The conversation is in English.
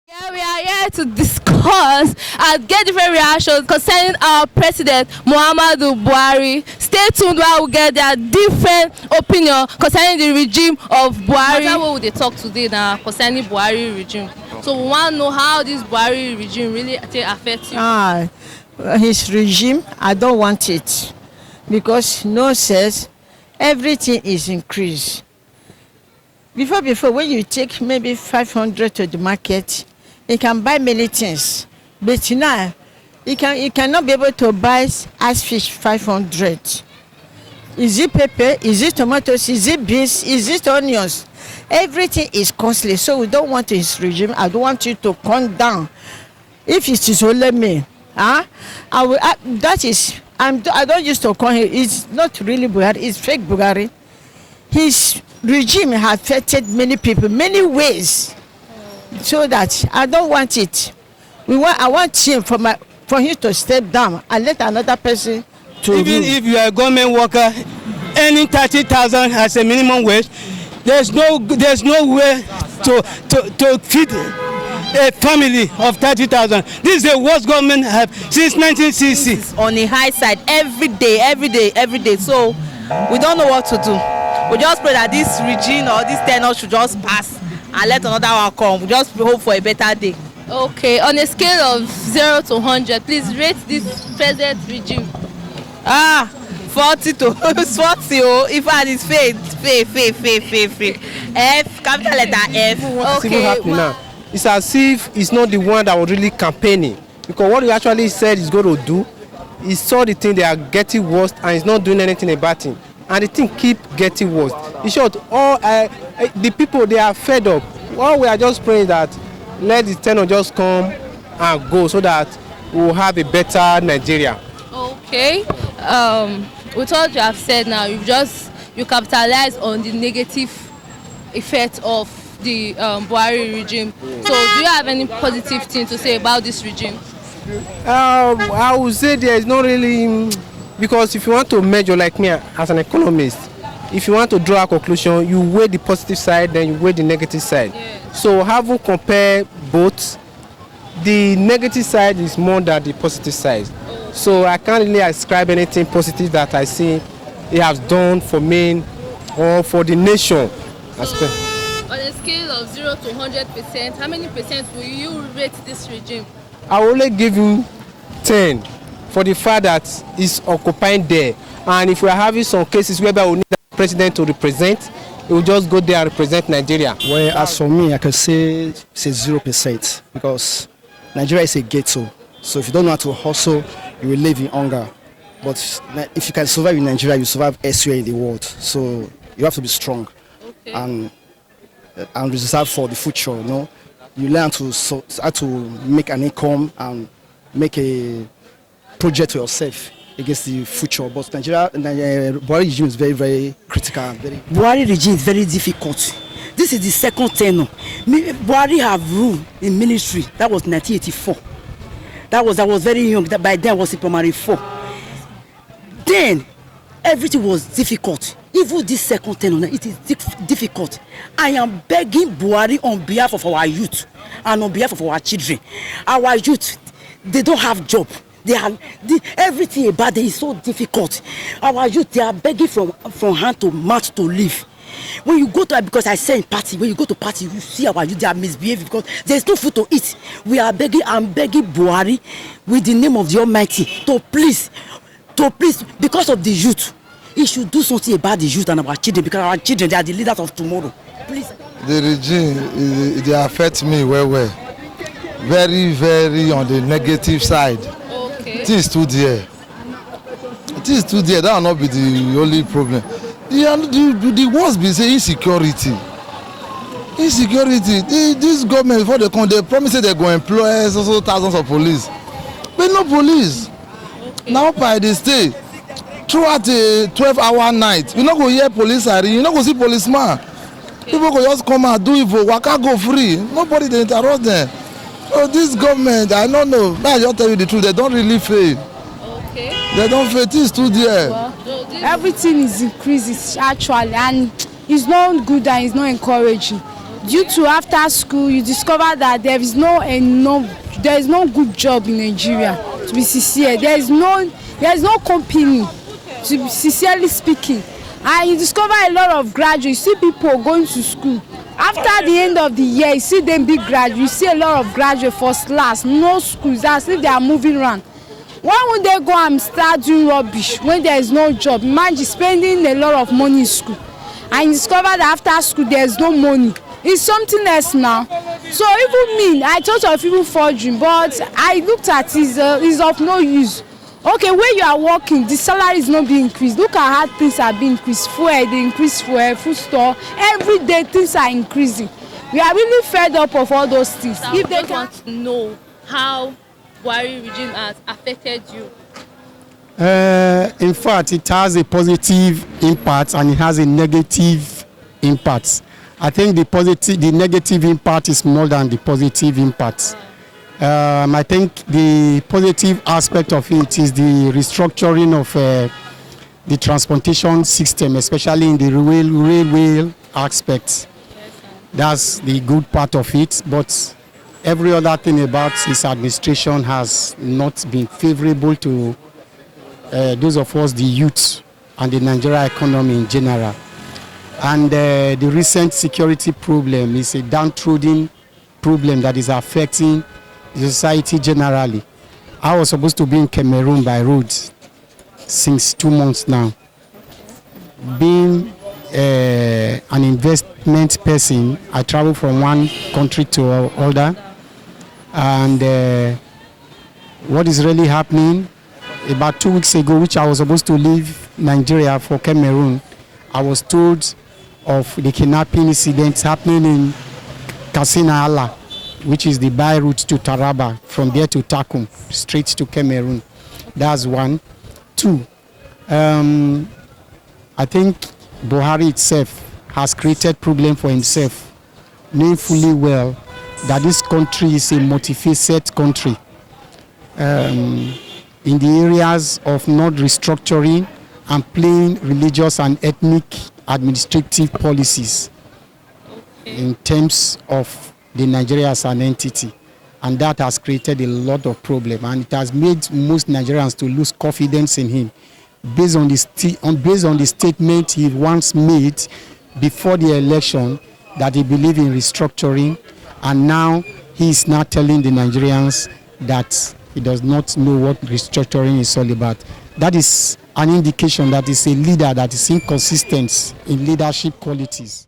Yeah, we are here to discuss and get different reactions concerning our president Muhammadu Buhari. Stay tuned while we get their different opinion concerning the regime of Buhari. That's what we talk today now concerning Buhari regime. So we want to know how this Buhari regime really affects you. His regime, I don't want it because no says everything is increased. Before when you take maybe 500 to the market, you can buy many things, but now you cannot be able to buy ice fish 500. Is it pepper? Is it tomatoes? Is it beans? Is it onions? Everything is costly, so we don't want his regime. I don't want you to come down. If it is only me, I don't used to call him. It's not really Buhari. It's fake Buhari. His regime has affected many people, many ways. So that I don't want it. I want him for him to step down and let another person to even rule. If you are a government worker, earning 30,000 as a minimum wage, there's no way to feed a family of 30,000. This is the worst government have since 1960. On the high side, every day. So we don't know what to do. We just pray that this regime or this tenure should just pass and let another one come. We just hope for a better day. Okay, on a scale of 0 to 100, please rate this present regime. 40 to 40. If I is faith. F, capital letter F. Okay. It's as if it's not the one that was really campaigning, because what he actually said he's going to do, he saw the thing they are getting worse and he's not doing anything about it, and the thing keep getting worse. In short, all the people, they are fed up. All we are just praying that let the tenor just come and go so that we will have a better Nigeria. Okay, with what you have said now, you capitalize on the negative effect of the Buhari regime. So do you have any positive thing to say about this regime? I would say there is not really, because if you want to measure like me as an economist, if you want to draw a conclusion, you weigh the positive side, then you weigh the negative side. Yeah. So have we compare both? The negative side is more than the positive side. So I can't really ascribe anything positive that I see he has done for me or for the nation. So, on a scale of 0 to 100%, how many percent will you rate this regime? I will only give him 10 for the fact that he's occupying there. And if we are having some cases whereby we need the president to represent, he will just go there and represent Nigeria. Well, as for me, I can say it's 0% because Nigeria is a ghetto. So if you don't know how to hustle, you will live in hunger. But if you can survive in Nigeria, you survive elsewhere in the world. So you have to be strong. Okay. And reserve for the future. You know, you learn how to make an income and make a project for yourself against the future. But Buhari regime is very, very critical. Buhari regime is very difficult. This is the second tenure. Buhari have ruled in ministry. That was 1984. I was very young. By then I was in primary 4. Then everything was difficult. Even this second tenure, it is difficult. I am begging Buhari on behalf of our youth and on behalf of our children. Our youth, they don't have job. Everything about it is so difficult. Our youth, they are begging from hand to mouth to live. When you go to, because I say in party, when you go to party, you see our youth, they are misbehaving because there's no food to eat. I'm begging Buhari with the name of the Almighty to please, because of the youth, he should do something about the youth and our children, because our children, they are the leaders of tomorrow. Please. The regime, they affect me well. Very, very on the negative side. Okay. It is too there. That will not be the only problem. The worst be say insecurity. This government, before they come, they promise that they go employ also thousands of police. But no police. Okay. Now by the state, throughout a 12-hour night, you not go hear police siren, you not go see policeman. Okay. People go just come and do evil, waka go free. Nobody they interrupt them. So this government, I don't know. I just tell you the truth, they don't really fail. Okay. They don't fail. It is too there. Well, everything is increasing actually, and it's not good and it's not encouraging. due to after school you discover that there is no good job in Nigeria, to be sincere. There is no company, to be sincerely speaking, and you discover a lot of graduates. You see people going to school after the end of the year, you see them big graduates. You see a lot of graduates first class, no schools, as if they are moving around. Why would they go and start doing rubbish when there is no job? Imagine spending a lot of money in school and you discover that after school there is no money. It's something else now. So even me, I thought of even forging, but I looked at it, it's of no use. Okay, where you are working, the salary is not being increased. Look at how things are being increased. Fuel, they increase fuel, food store. Every day things are increasing. We are really fed up of all those things. So if they want to know how Buhari regime has affected you. In fact, it has a positive impact and it has a negative impact. I think the negative impact is more than the positive impact. I think the positive aspect of it is the restructuring of the transportation system, especially in the railway aspect. That's the good part of it, but every other thing about his administration has not been favorable to those of us, the youth, and the Nigeria economy in general. And the recent security problem is a downtrodden problem that is affecting the society generally. I was supposed to be in Cameroon by road since 2 months now. Being an investment person, I travel from one country to another, and what is really happening, about 2 weeks ago, which I was supposed to leave Nigeria for Cameroon, I was told of the kidnapping incidents happening in Katsina Ala, which is the by route to Taraba, from there to Takum, straight to Cameroon. That's one. Two, I think Buhari itself has created problem for himself, knowing fully well that this country is a multifaceted country. In the areas of not restructuring and playing religious and ethnic administrative policies in terms of the Nigeria as an entity, and that has created a lot of problem, and it has made most Nigerians to lose confidence in him based on the statement he once made before the election that he believed in restructuring, and now he is now telling the Nigerians that he does not know what restructuring is all about. That is an indication that is a leader that is inconsistent in leadership qualities.